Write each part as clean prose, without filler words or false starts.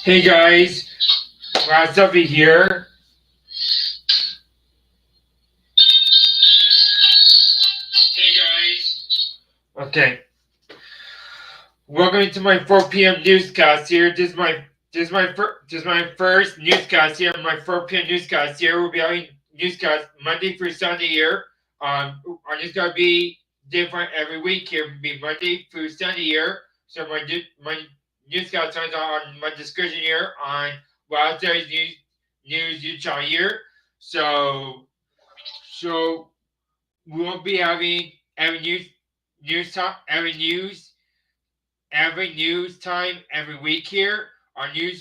Hey guys, Laz Duffy here. Hey guys. Okay. Welcome to my 4 p.m. newscast here. This is my first newscast here. My 4 p.m. newscast here. We'll be having newscast Monday through Sunday here. Our news gonna be different every week here. It'll be Monday through Sunday here. So my newscast turns on my description here on Wednesday's news Utah here. So so we won't be having every news time every week here. Our news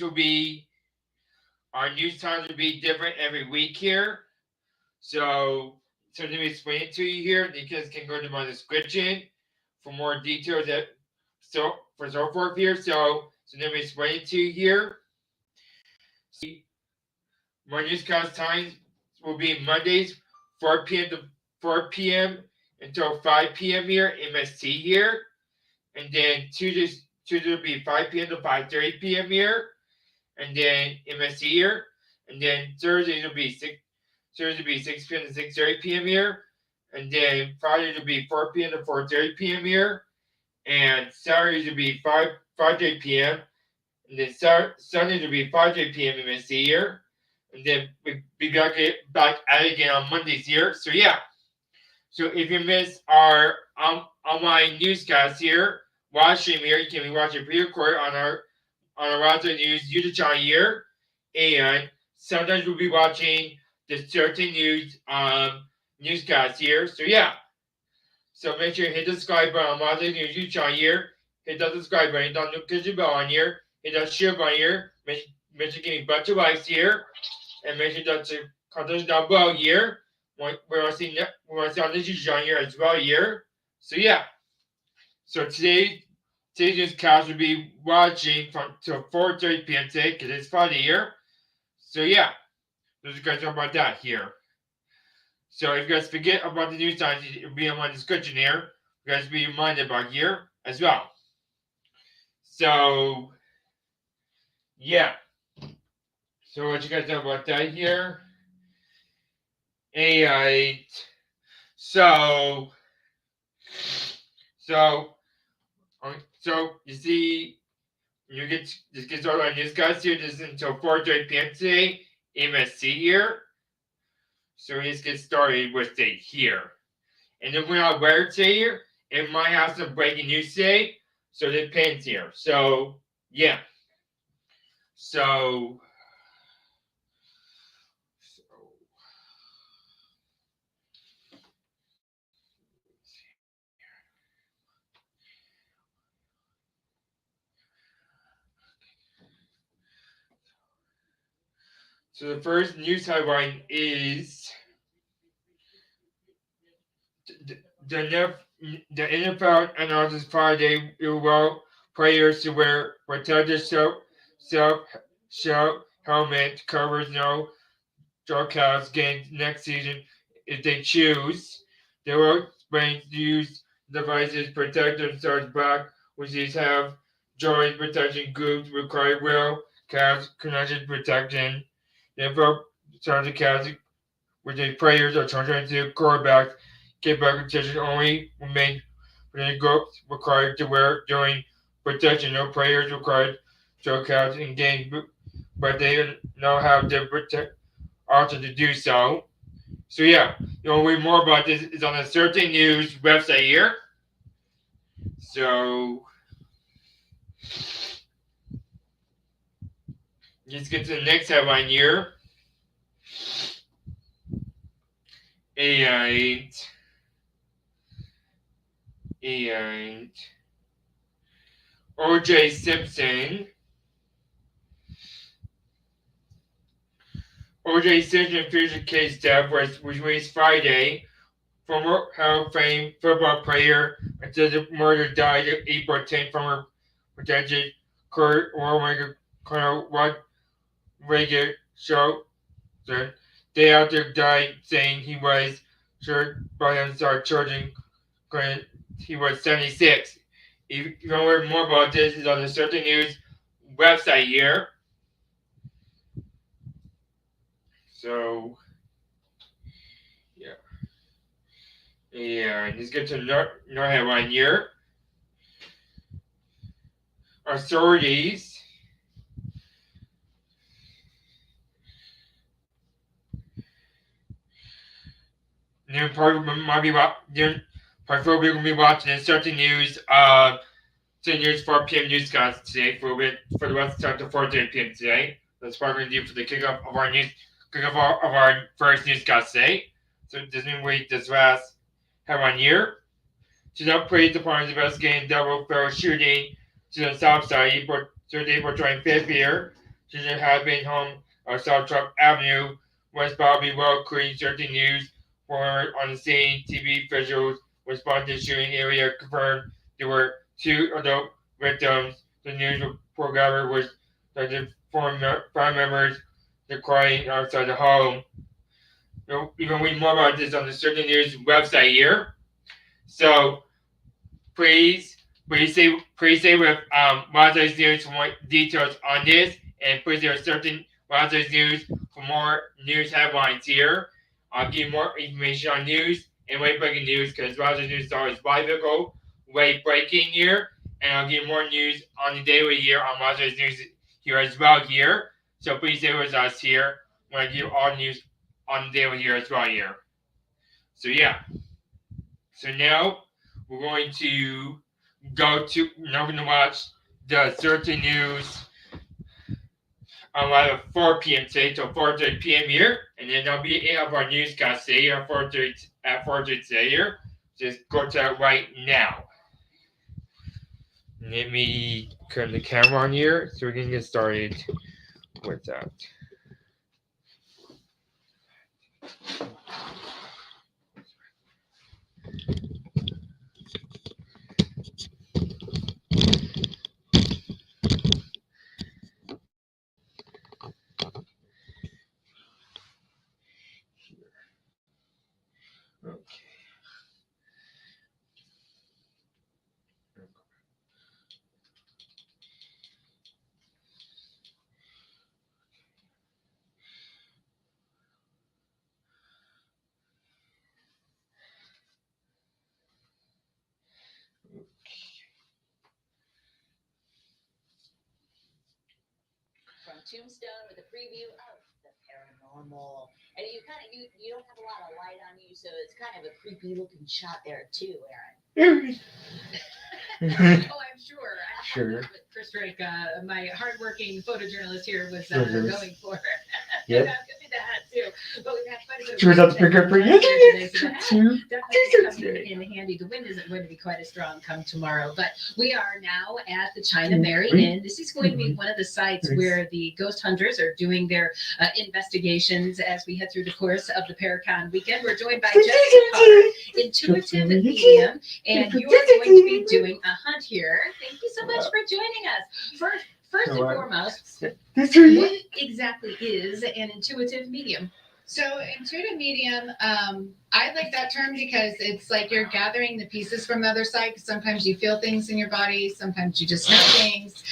times will be different every week here. So let me explain it to you here. You guys can go to my description for more details so forth here. So let me explain it to you here. My newscast times will be Mondays 4 p.m. to 4 p.m. until 5 p.m. here, MST here. And then Tuesdays will be 5 p.m. to 5:30 p.m. here. And then MST here. And then Thursdays will be 6 p.m. to 6:30 p.m. here. And then Fridays will be 4 p.m. to 4:30 p.m. here. And Saturdays will be 5:30 p.m. And then Sundays will be 5:30 p.m. MST here. And then we be back at it again on Mondays here. So yeah. So if you miss our online newscast here, live stream here, you can watch it pre-recorded on our Razo News YouTube channel here. And sometimes we'll be watching the certain newscast here. So yeah. So make sure you hit the subscribe button on Razo News YouTube channel here. Hit that subscribe button, hit that notification bell on here, hit that share button here. Make sure you give me a bunch of likes here. And make sure that you comment down below here. We want to see on this YouTube channel here as well here. So yeah. So today's newscast will be watching from till 4:30 p.m. today because it's Friday here. So yeah, those guys know about that here. So if you guys forget about the news times, it'll be in my description here. You guys be reminded about here as well. So yeah. So what you guys know about that here? Alright. So you see, this gets all our newscast here. This is until 4:30 p.m. today. MST here. So let's get started with it here. And then we're on weather today here. It might have some breaking news today. So it depends here. So yeah. So the first news headline is the NFL announces Friday it will players to wear protective self helmet covers no broadcast games next season if they choose. They will explain to use devices protect themselves back, which these have joint protection groups require real cast connection protection. The NFL starts the cast which the players are trying to quarterbacks get back protection only remain within groups required to wear during protection. No players required to cast in games, but they now have the option to do so. So yeah, you want to read more about this is on the Certain News website here. So let's get to the next headline here. And O.J. Simpson. O.J. Simpson future case death was released Friday. Former Hall of Fame football player until the murder died April 10th from her protected Colonel Rodriguez show. The day after died, saying he was sure by them start charging he was 76. If you want to learn more about this, it's on the Certain News website here. So yeah, let's get to another headline here. Authorities new part might be probably will be watching and certain news. So news 4 p.m. newscast today for the rest of the 4 p.m. today. That's what we're gonna do for the kickoff of our first newscast today. So this means we this last headline here. Chinook Police Department is investigating double barrel shooting to the south side. April 25th here. Children have been home on South Truck Avenue, West Bobby Road, creating certain news. Former on the scene, TV officials responded to the shooting area confirmed there were 2 adult victims. The news programmer was that the 4 members were crying outside the home. You can read more about this on the Certain News website here. So please stay with Lazarus News for more details on this, and please there are certain Lazarus News for more news headlines here. I'll give you more information on news and late breaking news because Lazarus News is always biblical, late breaking here, and I'll give you more news on the daily here on Lazarus News here as well here. So please stay with us here when I give you all news on the daily here as well here. So yeah. So now we're going to watch the Certain News on live at 4 p.m. today till 4:30 p.m. here, and then there'll be 8 of our newscasts today at 4:30 today here. Just go to that right now. Let me turn the camera on here so we can get started with that. From Tombstone with a preview of the paranormal. And you don't have a lot of light on you, so it's kind of a creepy looking shot there too, Aaron. Oh, I'm sure. Sure. Chris Drake, my hardworking photojournalist here, was going for. Yep. Could be that too. But we've had quite a bit of. She was out to pick up for you. Definitely coming in handy. The wind isn't going to be quite as strong come tomorrow, but we are now at the China Mary Inn. This is going to be one of the sites where the ghost hunters are doing their investigations as we head through the course of the Paracon weekend. We're joined by Jessica Carter, intuitive medium, and you are going to be doing a hunt here. Thank you so much for joining us. First and foremost, what exactly is an intuitive medium? So intuitive medium, I like that term because it's like you're gathering the pieces from the other side. Because sometimes you feel things in your body, sometimes you just smell things,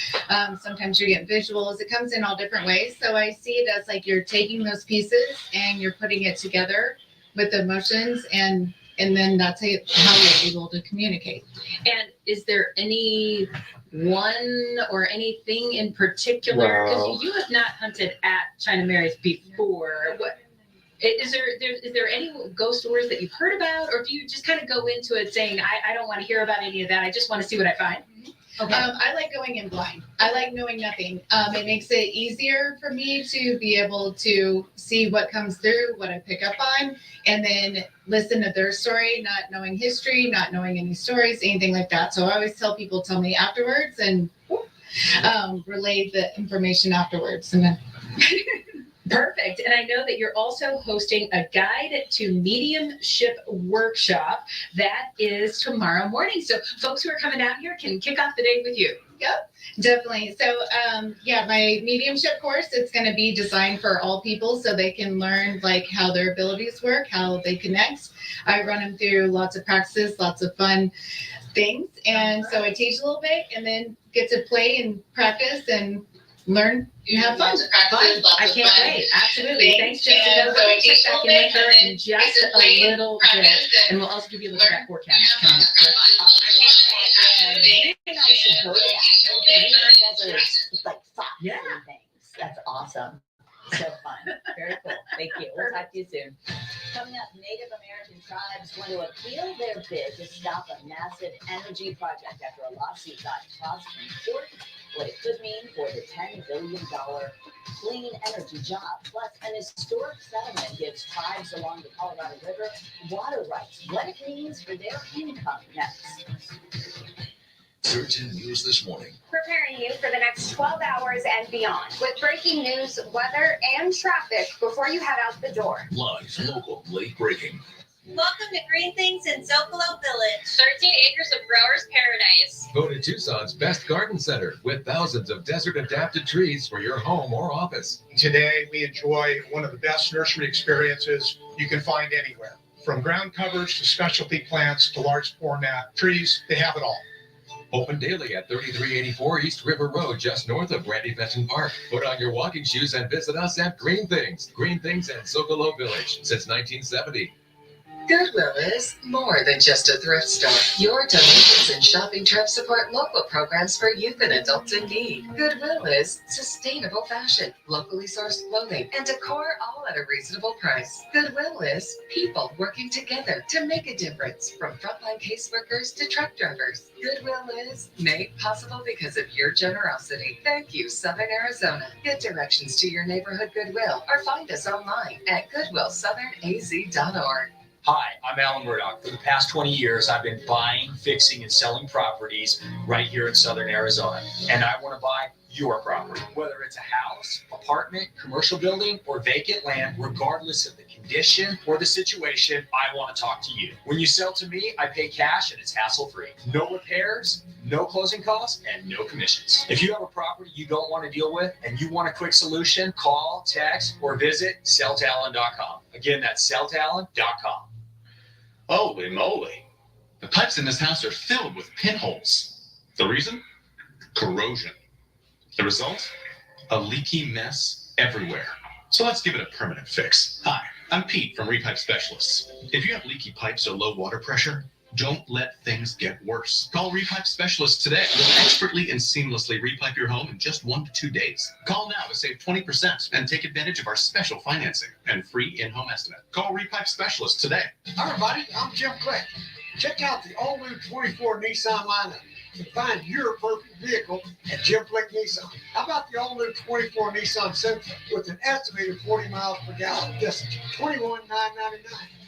sometimes you get visuals. It comes in all different ways. So I see it as like you're taking those pieces and you're putting it together with emotions, and then that's how you're able to communicate. And is there any one or anything in particular? Because you have not hunted at China Mary's before. What is there any ghost stories that you've heard about, or do you just kind of go into it saying, I don't want to hear about any of that, I just want to see what I find? Okay. I like going in blind. I like knowing nothing. It makes it easier for me to be able to see what comes through, what I pick up on, and then listen to their story, not knowing history, not knowing any stories, anything like that. So I always tell people, tell me afterwards, and relay the information afterwards. And then Perfect. And I know that you're also hosting a guide to mediumship workshop that is tomorrow morning. So folks who are coming down here can kick off the day with you. Yep, definitely. So, my mediumship course, it's going to be designed for all people so they can learn like how their abilities work, how they connect. I run them through lots of practices, lots of fun things. And so I teach a little bit and then get to play and practice and learn, you have fun. Fun. I can't wait. Absolutely. Thanks, Jessica. We're going to check back in with her in just a little bit, and we'll also give you a look at that forecast coming up. Maybe I should go to that. Maybe there's like socks Yeah. and things. That's awesome. So fun. Very cool. Thank you. We'll talk to you soon. Coming up, Native American tribes want to appeal their bid to stop a massive energy project after a lawsuit got tossed in court. What it could mean for the $10 billion clean energy job. Plus, an historic settlement gives tribes along the Colorado River water rights. What it means for their income next. 13 News This Morning. Preparing you for the next 12 hours and beyond with breaking news, weather, and traffic before you head out the door. Live, local, late breaking. Welcome to Green Things in Zocalo Village. 13 acres of growers' paradise. Voted Tucson's best garden center with thousands of desert-adapted trees for your home or office. Today, we enjoy one of the best nursery experiences you can find anywhere. From ground covers to specialty plants to large format trees, they have it all. Open daily at 3384 East River Road, just north of Randy Fenton Park. Put on your walking shoes and visit us at Green Things. Green Things at Zocalo Village since 1970. Goodwill is more than just a thrift store. Your donations and shopping trips support local programs for youth and adults in need. Goodwill is sustainable fashion, locally sourced clothing, and decor all at a reasonable price. Goodwill is people working together to make a difference, from frontline caseworkers to truck drivers. Goodwill is made possible because of your generosity. Thank you, Southern Arizona. Get directions to your neighborhood Goodwill or find us online at goodwillsouthernaz.org. Hi, I'm Alan Murdoch. For the past 20 years, I've been buying, fixing, and selling properties right here in Southern Arizona. And I want to buy your property. Whether it's a house, apartment, commercial building, or vacant land, regardless of the condition or the situation, I want to talk to you. When you sell to me, I pay cash and it's hassle-free. No repairs, no closing costs, and no commissions. If you have a property you don't want to deal with and you want a quick solution, call, text, or visit selltalon.com. Again, that's selltalon.com. Holy moly. The pipes in this house are filled with pinholes. The reason? Corrosion. The result? A leaky mess everywhere. So let's give it a permanent fix. Hi, I'm Pete from Repipe Specialists. If you have leaky pipes or low water pressure, don't let things get worse. Call Repipe Specialists today. We'll expertly and seamlessly repipe your home in just 1 to 2 days. Call now to save 20% and take advantage of our special financing and free in-home estimate. Call Repipe Specialists today. Hi, everybody. I'm Jim Click. Check out the all-new 24 Nissan lineup and find your perfect vehicle at Jim Click Nissan. How about the all-new 24 Nissan Sentra with an estimated 40 miles per gallon, just $21,999?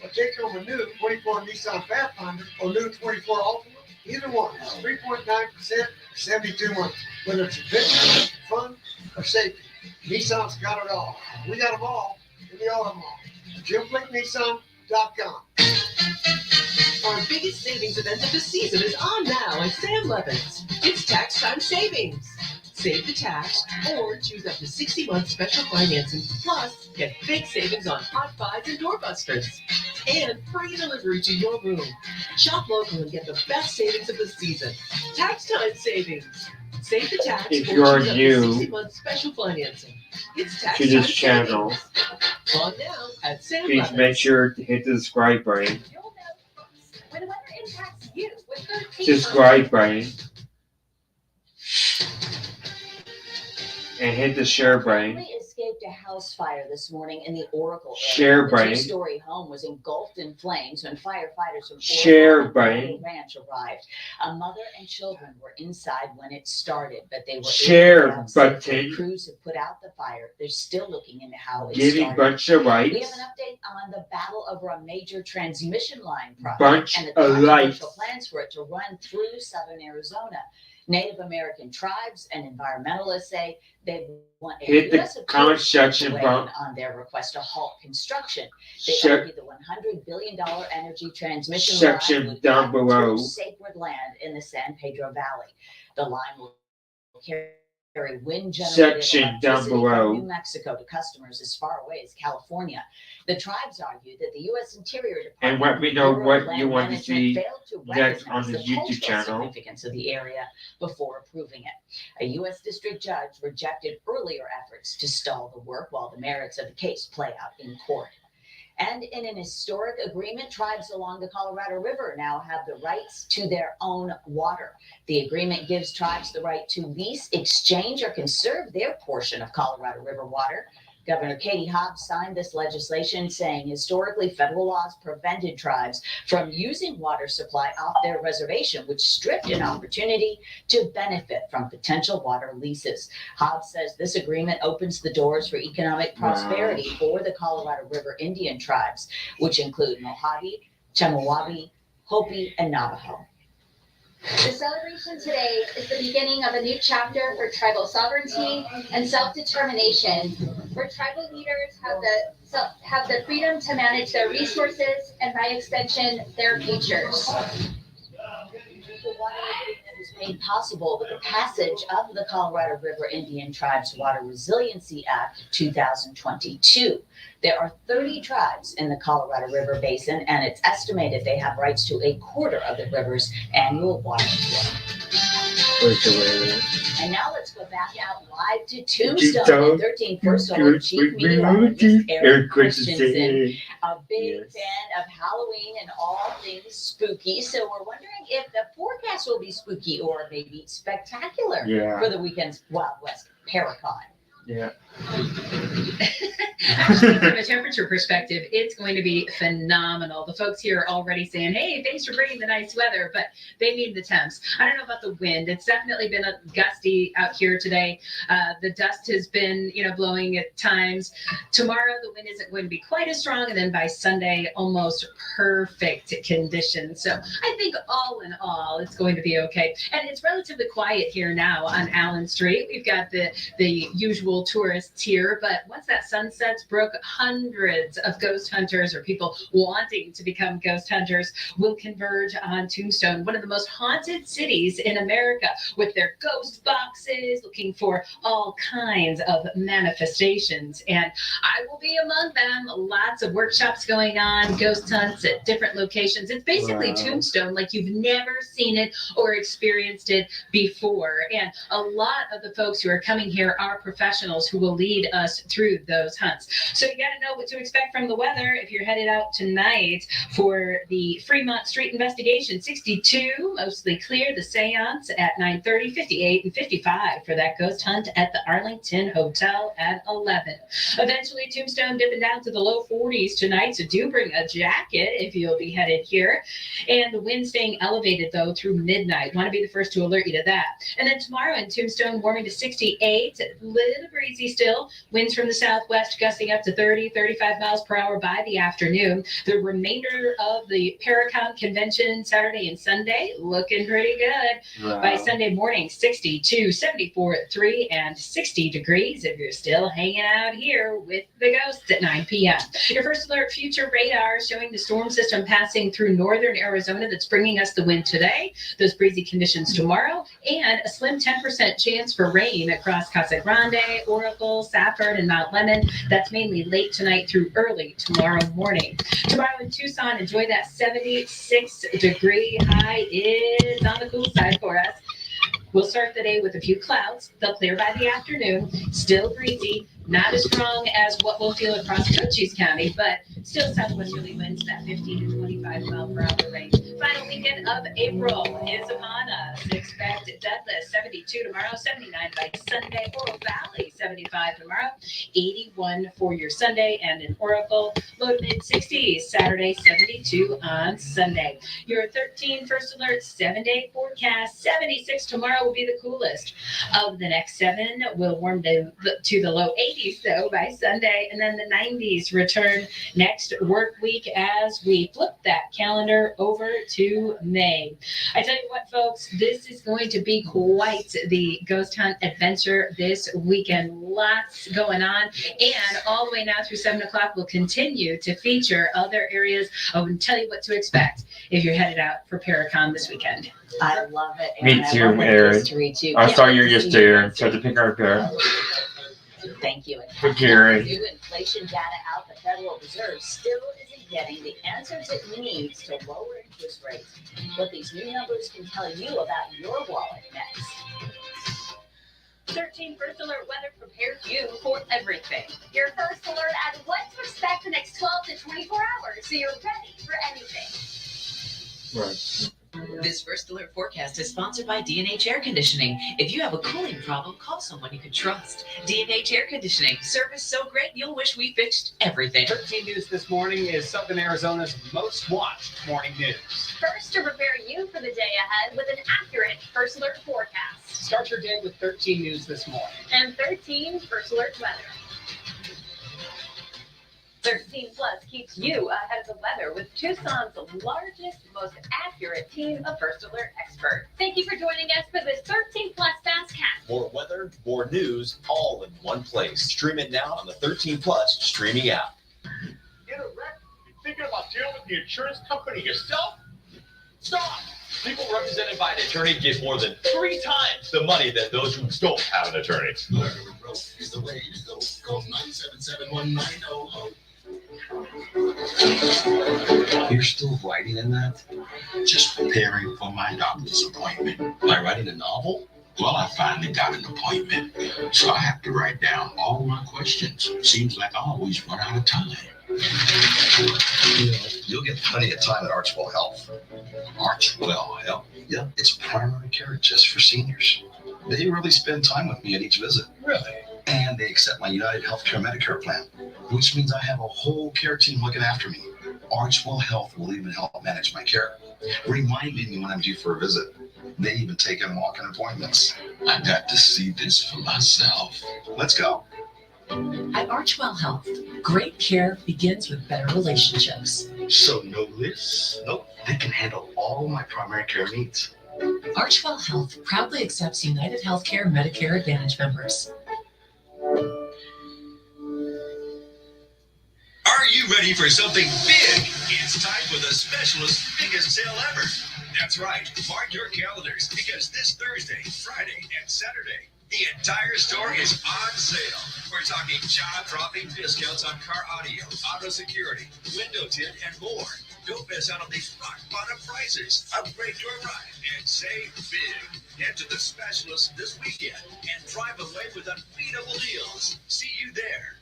Or take home a new 24 Nissan Pathfinder or new 24 Ultima. Either one is 3.9%, 72 months. Whether it's adventure, fun, or safety, Nissan's got it all. We got them all, and we all have them all. JimBlakeNissan.com. Our biggest savings event of the season is on now at Sam Levin's. It's tax time savings. Save the tax or choose up to 60-month special financing. Plus, get big savings on hot buys and doorbusters. And free delivery to your room. Shop local and get the best savings of the season. Tax time savings. Save the tax If or you're choose up new to 60-month special financing. It's tax to time this channel, savings. On now at Sam please Levin's. make sure to hit the subscribe button. When weather impacts you with 13 Subscribe button. And hit the share button. Family escaped a house fire this morning in the Oracle area. Share The button. two-story home was engulfed in flames when firefighters from Share Oracle button. Ranch arrived. A mother and children were inside when it started, but they were Share able to get out safely. button. Crews have put out the fire. They're still looking into how it Giving started. bunch of We have rights. an update on the battle over a major transmission line project Bunch and the of lights. controversial plans for it to run through southern Arizona. Native American tribes and environmentalists say they want a Hit the US comment approach section weigh in button. on their request to halt construction. They Share- argue the $100 billion energy transmission Section line would down cut below. through sacred land in the San Pedro Valley. The line will carry wind generated section down electricity from below. New Mexico to customers as far away as California. The tribes argued that the U.S. Interior Department And let me know Bureau of what Land you want to Management see failed to next on recognize the the YouTube cultural channel. significance of the area before approving it. A U.S. district judge rejected earlier efforts to stall the work while the merits of the case play out in court. And in an historic agreement, tribes along the Colorado River now have the rights to their own water. The agreement gives tribes the right to lease, exchange, or conserve their portion of Colorado River water. Governor Katie Hobbs signed this legislation saying historically federal laws prevented tribes from using water supply off their reservation, which stripped an opportunity to benefit from potential water leases. Hobbs says this agreement opens the doors for economic prosperity for the Colorado River Indian tribes, which include Mojave, Chemehuevi, Hopi, and Navajo. The celebration today is the beginning of a new chapter for tribal sovereignty and self-determination, where tribal leaders have the freedom to manage their resources and, by extension, their futures. The water agreement was made possible with the passage of the Colorado River Indian Tribes Water Resiliency Act 2022. There are 30 tribes in the Colorado River Basin, and it's estimated they have rights to a quarter of the river's annual water flow. And now let's go back out live to Tombstone at 13 First Solar Chief Meteorologist Eric Christensen, a big fan of Halloween and all things spooky. So we're wondering if the forecast will be spooky or maybe spectacular for the weekend's Wild West Paracon. Yeah. Actually, from a temperature perspective, it's going to be phenomenal. The folks here are already saying, hey, thanks for bringing the nice weather, but they mean the temps. I don't know about the wind. It's definitely been gusty out here today. The dust has been, blowing at times. Tomorrow, the wind isn't going to be quite as strong, and then by Sunday, almost perfect conditions. So I think all in all, it's going to be okay. And it's relatively quiet here now on Allen Street. We've got the usual tourists here, but once that sun sets, Brooke, hundreds of ghost hunters or people wanting to become ghost hunters will converge on Tombstone, one of the most haunted cities in America, with their ghost boxes looking for all kinds of manifestations. And I will be among them. Lots of workshops going on, ghost hunts at different locations. It's basically Tombstone like you've never seen it or experienced it before. And a lot of the folks who are coming here are professionals who will lead us through those hunts. So you got to know what to expect from the weather if you're headed out tonight for the Fremont Street investigation. 62, mostly clear. The seance at 9:30, 58, and 55 for that ghost hunt at the Arlington Hotel at 11. Eventually, Tombstone dipping down to the low 40s tonight, so do bring a jacket if you'll be headed here. And the wind staying elevated, though, through midnight. Want to be the first to alert you to that. And then tomorrow in Tombstone, warming to 68, little breezy still. Winds from the southwest gusting up to 30, 35 miles per hour by the afternoon. The remainder of the Paracon convention Saturday and Sunday looking pretty good. Wow. By Sunday morning, 62, 74 at 3, and 60 degrees if you're still hanging out here with the ghosts at 9 p.m. Your first alert future radar showing the storm system passing through northern Arizona that's bringing us the wind today, those breezy conditions tomorrow, and a slim 10% chance for rain across Casa Grande, Oracle, Safford, and Mount Lemmon. That's mainly late tonight through early tomorrow morning. Tomorrow in Tucson, enjoy that 76-degree high. It's on the cool side for us. We'll start the day with a few clouds. They'll clear by the afternoon. Still breezy. Not as strong as what we'll feel across Cochise County, but still southwesterly winds, that 15 to 25 mile per hour range. Final weekend of April is upon us. Expect Douglas 72 tomorrow, 79 by Sunday. Oro Valley 75 tomorrow, 81 for your Sunday, and in Oracle, low to mid 60s Saturday, 72 on Sunday. Your 13 first alert 7-day forecast, 76 tomorrow will be the coolest of the next 7. Will warm to the low 80s. 80s though by Sunday, and then the 90s return next work week as we flip that calendar over to May. I tell you what, folks, this is going to be quite the ghost hunt adventure this weekend. Lots going on, and all the way now through 7 o'clock, we'll continue to feature other areas and tell you what to expect if you're headed out for Paracon this weekend. I love it. Me Aaron. too, I love the Aaron. history, too. I Can't saw wait you to see yesterday, Aaron. next Tried to week. pick our pair. Thank you. For Gary. New inflation data out, the Federal Reserve still isn't getting the answers it needs to lower interest rates. What these new numbers can tell you about your wallet next. 13 First Alert weather prepares you for everything. Your first alert on what to expect the next 12 to 24 hours, so you're ready for anything. Right. This First Alert forecast is sponsored by D&H Air Conditioning. If you have a cooling problem, call someone you can trust. D&H Air Conditioning. Service so great, you'll wish we fixed everything. 13 News this morning is Southern Arizona's most watched morning news. First, to prepare you for the day ahead with an accurate First Alert forecast. Start your day with 13 News this morning. And 13 First Alert weather. 13 Plus keeps you ahead of the weather with Tucson's largest, most accurate team of First Alert experts. Thank you for joining us for this 13 Plus Fastcast. More weather, more news, all in one place. Stream it now on the 13 Plus streaming app. Get a wreck? You thinking about dealing with the insurance company yourself? Stop! People represented by an attorney get more than 3 times the money than those who don't have an attorney. Murder and rope is the way to go. Call 977-1900. You're still writing in that? Just preparing for my doctor's appointment. Like writing a novel? Well, I finally got an appointment, so I have to write down all my questions. Seems like I always run out of time. You'll get plenty of time at Archwell Health. Archwell Health? Yep, it's primary care just for seniors. They really spend time with me at each visit. Really? And they accept my United Healthcare Medicare plan, which means I have a whole care team looking after me. Archwell Health will even help manage my care, reminding me when I'm due for a visit. They even take in walk-in appointments. I got to see this for myself. Let's go. At Archwell Health, great care begins with better relationships. So no lists? Nope. They can handle all my primary care needs. Archwell Health proudly accepts United Healthcare Medicare Advantage members. Are you ready for something big? It's time for the Specialist's biggest sale ever. That's right. Mark your calendars because this Thursday, Friday, and Saturday, the entire store is on sale. We're talking jaw-dropping discounts on car audio, auto security, window tint, and more. Don't miss out on these rock-bottom prices. Upgrade your ride and save big. Head to the Specialist this weekend and drive away with unbeatable deals. See you there.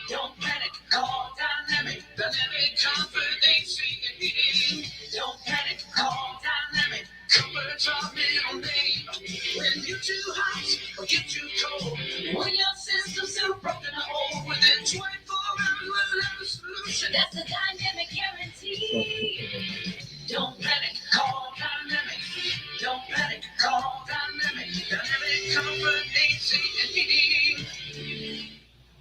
Don't panic, call Dynamic. Dynamic comfort, AC and heating. Don't panic, call Dynamic. Comfort's our middle name. When you're too hot or get too cold, when your system's so broken or old, within 24 hours we'll have a solution. That's the Dynamic guarantee. Don't panic, call Dynamic. Don't panic, call Dynamic. Dynamic comfort, AC and heating.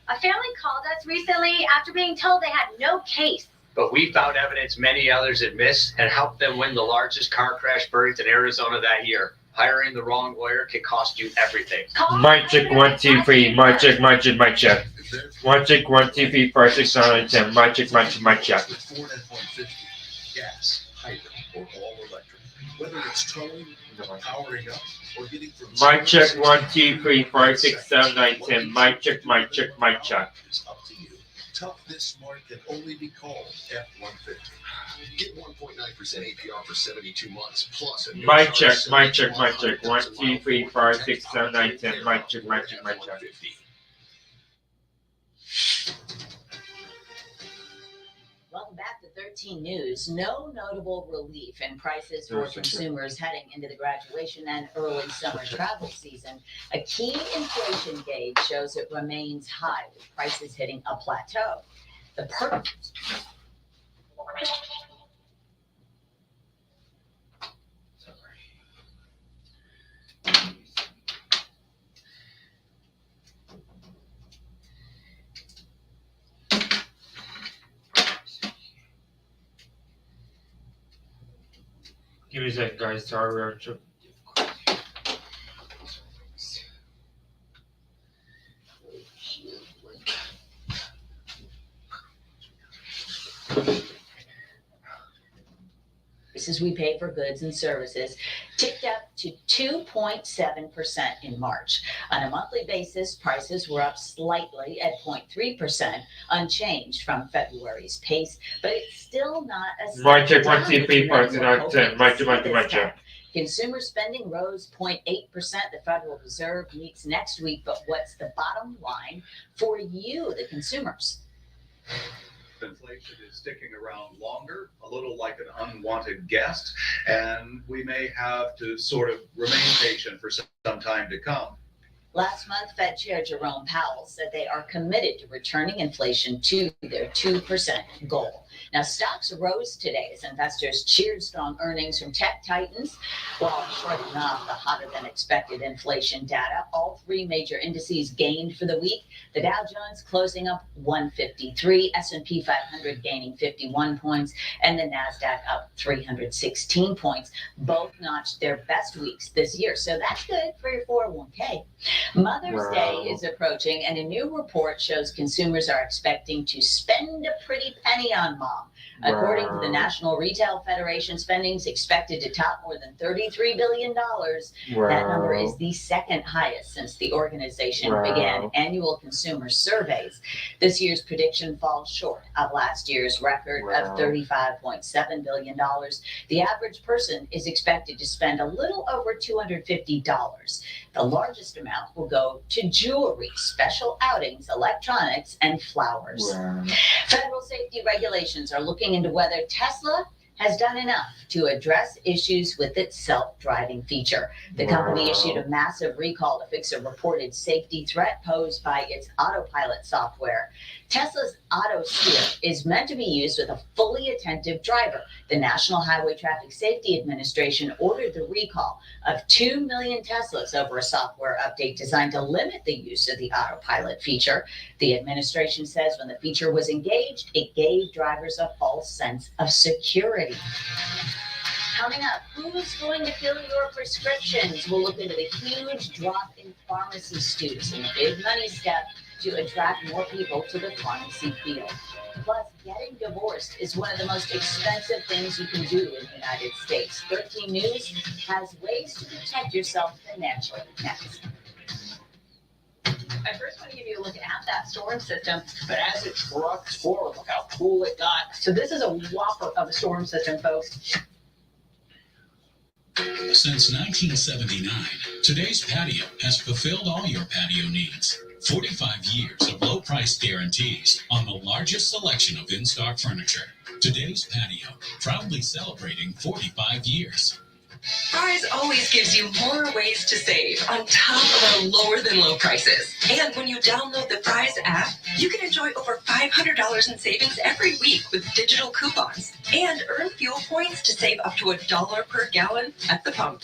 A family called us recently after being told they had no case. But we found evidence many others had missed and helped them win the largest car crash verdict in Arizona that year. Hiring the wrong lawyer can cost you everything. Mic check 1 2 3. Mic check. Mic check. Mic check. Mic check 1 2 3 4 6 7 8 10. Mic check. Mic check. Mic check. Ford F-150, gas, hybrid, or all electric. Whether it's towing, powering up, or getting from Mic check 1 2 3 4 6 7 8 10. Mic check. Mic check. Mic check. It's up to you. Tough this smart can only be called F-150. Get 1.9% APR for 72 months plus a Mic check. Mic check. Mic check. 1 2 3 4 6 7 8 10. Mic check. Mic check. Mic check. Welcome back to 13 News. No notable relief in prices for consumers heading into the graduation and early summer travel season. A key inflation gauge shows it remains high, with prices hitting a plateau. The Give me a second, guys. Sorry, Prices we pay for goods and services ticked up to 2.7% in March. On a monthly basis, prices were up slightly at 0.3%, unchanged from February's pace, but it's still not a March step down, 23%, March. Consumer spending rose 0.8%. The Federal Reserve meets next week, but what's the bottom line for you, the consumers? Inflation is sticking around longer, a little like an unwanted guest, and we may have to sort of remain patient for some time to come. Last month, Fed Chair Jerome Powell said they are committed to returning inflation to their 2% goal. Now, stocks rose today as investors cheered strong earnings from tech titans while shrugging off the hotter-than-expected inflation data. All three major indices gained for the week. The Dow Jones closing up 153, S&P 500 gaining 51 points, and the NASDAQ up 316 points. Both notched their best weeks this year, so that's good for your 401k. Mother's Day is approaching, and a new report shows consumers are expecting to spend a pretty penny on mom. According to the National Retail Federation, spending is expected to top more than $33 billion. That number is the second highest since the organization began annual consumer surveys. This year's prediction falls short of last year's record of $35.7 billion. The average person is expected to spend a little over $250. The largest amount will go to jewelry, special outings, electronics, and flowers. Federal safety regulations are looking into whether Tesla has done enough to address issues with its self-driving feature. The company issued a massive recall to fix a reported safety threat posed by its autopilot software. Tesla's AutoSteer is meant to be used with a fully attentive driver. The National Highway Traffic Safety Administration ordered the recall of 2 million Teslas over a software update designed to limit the use of the autopilot feature. The administration says when the feature was engaged, it gave drivers a false sense of security. Coming up, who's going to fill your prescriptions? We'll look into the huge drop in pharmacy students and the big money step to attract more people to the pharmacy field. Plus, getting divorced is one of the most expensive things you can do in the United States. 13 News has ways to protect yourself financially. Next. I first want to give you a look at that storm system, but as it trucks forward, look how cool it got. So this is a whopper of a storm system, folks. Since 1979, today's patio has fulfilled all your patio needs. 45 years of low price guarantees on the largest selection of in-stock furniture. Today's patio, proudly celebrating 45 years. Fry's always gives you more ways to save on top of our lower than low prices. And when you download the Fry's app, you can enjoy over $500 in savings every week with digital coupons and earn fuel points to save up to $1 per gallon at the pump.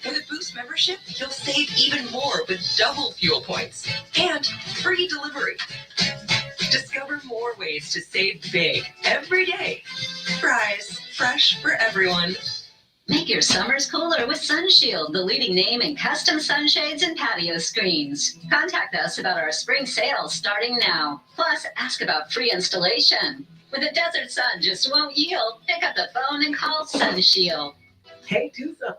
With a Boost membership, you'll save even more with double fuel points and free delivery. Discover more ways to save big every day. Fry's, fresh for everyone. Make your summers cooler with SunShield, the leading name in custom sunshades and patio screens. Contact us about our spring sales starting now. Plus, ask about free installation. When the desert sun just won't yield, pick up the phone and call SunShield. Hey, Tusa.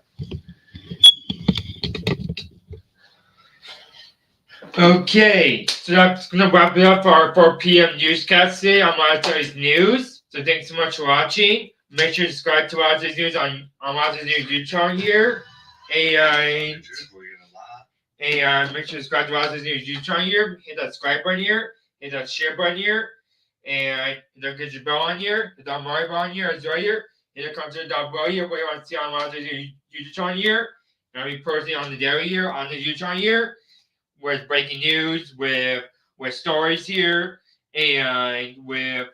Okay, so that's going to wrap it up for our 4 p.m. newscast today on Lazar's News. So thanks so much for watching. Make sure to subscribe to Lazar's News on Lazar's News YouTube channel here. And make sure to subscribe to Lazar's News YouTube channel here. Hit that subscribe button here. Hit that share button here. And hit that notification bell on here. Hit that Mario button here as well here. Hit the content down below here. What you want to see on Lazar's News YouTube channel here. And I'll be posting on the daily here on the YouTube channel here. With breaking news, with stories here, and with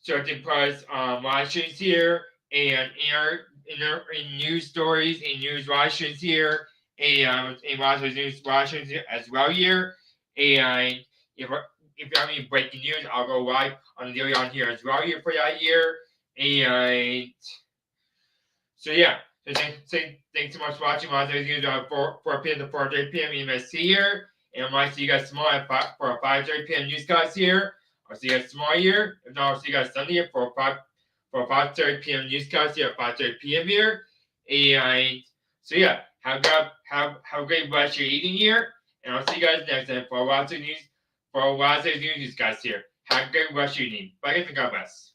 certain price live streams here, and in news stories and news live streams here, and lots of news live streams as well here, and if if you have any breaking news, I'll go live on the daily on here as well here for that year. And so yeah. So thanks so much for watching. Laz Duffy news 4 p.m. to 4:30 p.m. MST here. And I might see you guys tomorrow for a 5:30 p.m. newscast here. I'll see you guys tomorrow here. If not, I'll see you guys Sunday here for a 5:30 p.m. newscast here at 5:30 p.m. here. And so yeah, have a great rest of your evening here. And I'll see you guys next time for Laz Duffy news. For Laz Duffy news newscast here. Have a great rest of your evening. Bye guys and God bless.